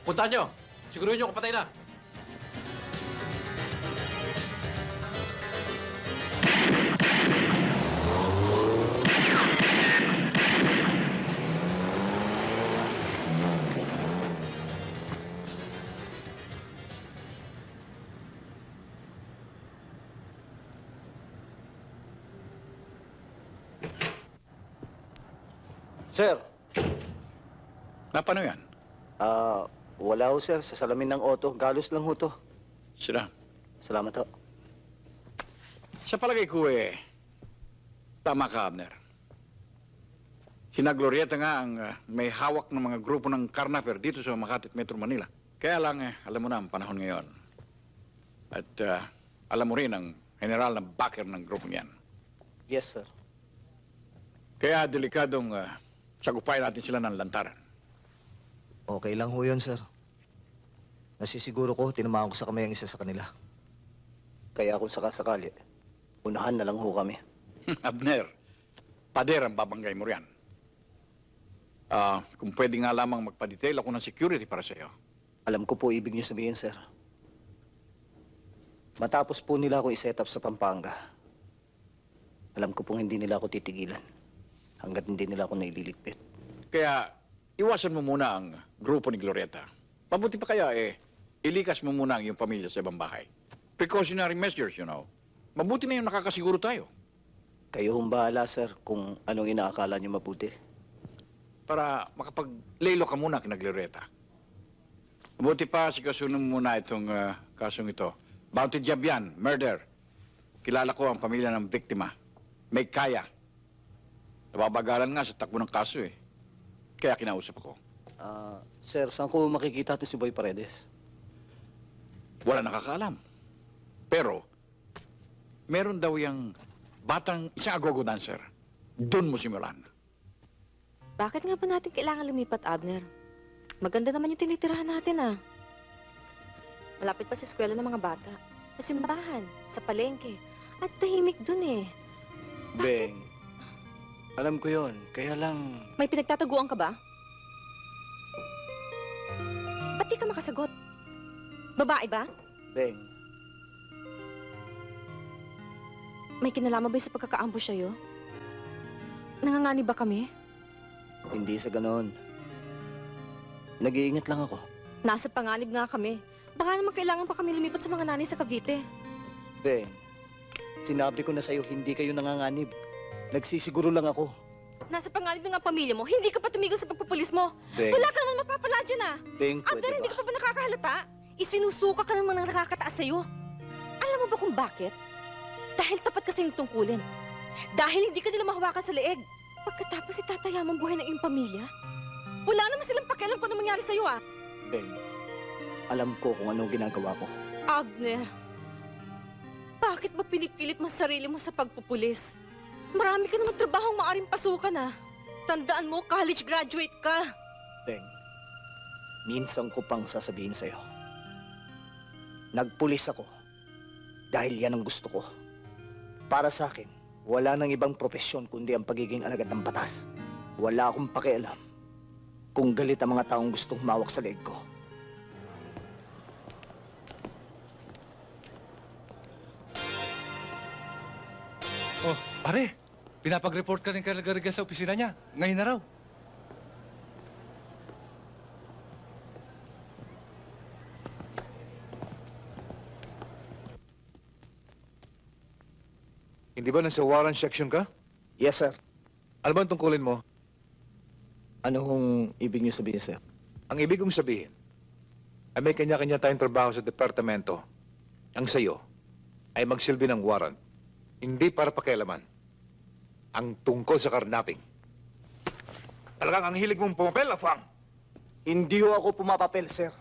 Puntahan nyo! Siguruhin nyo kung patay na! Sir, Napano yan? wala ho sir. Sa salamin ng auto. Galos lang ho to. Sila. Salamat ho. Sa palagay ko tama ka, Abner. Hinaglorieta nga ang may hawak ng mga grupo ng carnapper dito sa Makati at Metro Manila. Kaya lang, alam mo na ang panahon ngayon. At alam mo rin ang general na backer ng grupo niyan. Yes, sir. Kaya delikadong sagupain natin sila ng lantaran. Okay lang ho yun, sir. Nasisiguro ko, tinamaan ko sa kamay ang isa sa kanila. Kaya kung sakasakali, unahan na lang ho kami. Abner, pader ang babanggay mo riyan. Kung pwede nga lamang magpa-detail ako ng security para sa iyo. Alam ko po ibig niyo sabihin, sir. Matapos po nila ako i-set up sa Pampanga, alam ko pong hindi nila ako titigilan hanggat hindi nila ako naililigpit. Kaya iwasan mo muna ang grupo ni Glorieta. Mabuti pa kaya ilikas mo muna ang iyong pamilya sa ibang bahay. Precautionary measures, you know. Mabuti na yung nakakasiguro tayo. Kayo hong bahala, sir, kung anong inaakala niyo mabuti. Para makapag-lelo ka muna kina Glorieta. Mabuti pa, sikasunin mo muna itong kasong ito. Bounty job yan, murder. Kilala ko ang pamilya ng biktima. May kaya. Nababagalan nga sa takbo ng kaso Kaya kinausap ako. Sir, saan ko makikita ito si Boy Paredes? Wala nakakaalam. Pero, meron daw yung batang isang agogo dancer. Doon mo simulan. Bakit nga ba natin kailangan lumipat, Abner? Maganda naman yung tinitirahan natin, Malapit pa sa eskwela ng mga bata. Sa simbahan, sa palengke. At tahimik dun Beng, alam ko yon. Kaya lang... May pinagtataguan ka ba? Ba't di ka makasagot? Babae ba? Beng, May kinalaman ba sa pagkakaambush sa'yo? Nanganganib ba kami? hindi sa ganon. Nag-iingat lang ako. Nasa panganib nga kami. Baka naman kailangan pa kami lumipat sa mga nanay sa Cavite. Beng, sinabi ko na sa'yo, hindi kayo nanganganib. Nagsisiguro lang ako. Nasa panganib na nga ang pamilya mo, hindi ka pa tumigil sa pagpupulis mo. Beng, Wala ka naman mapapala dyan, Beng, Abner, pwede hindi ka ba? pa ba nakakahalata? Isinusuka ka ng mga nakakataas sa'yo. Alam mo ba kung bakit? Dahil tapat kasi yung tungkulin. Dahil hindi ka nila mahawakan sa leeg. Pagkatapos itatayamang buhay ng iyong pamilya, wala naman silang pakialam kung ano mangyari sa'yo, Beng, alam ko kung anong ginagawa ko. Abner, bakit ba pinipilit mo sarili mo sa pagpupulis? Marami ka naman trabahong maaaring pasukan, Tandaan mo, college graduate ka. Beng, minsan ko pang sasabihin sa'yo. Nagpulis ako dahil yan ang gusto ko. Para sa akin, wala nang ibang propesyon kundi ang pagiging alagad ng batas. Wala akong pakialam kung galit ang mga taong gustong mawak sa leeg ko. Oh, pare, pinapag-report ka rin kay Garga sa opisina niya. Ngayon na raw. Hindi ba nasa warrant section ka? Yes, sir. Ano ba ang tungkulin mo? Ano hong ibig niyo sabihin, sir? Ang ibig kong sabihin, ay may kanya-kanya tayong trabaho sa departamento. Ang sayo ay magsilbi ng warrant. Hindi para pakialaman. Ang tungkol sa karnaping. Talagang ang hilig mong pumapel, Afang. Hindi ho ako pumapapel, sir.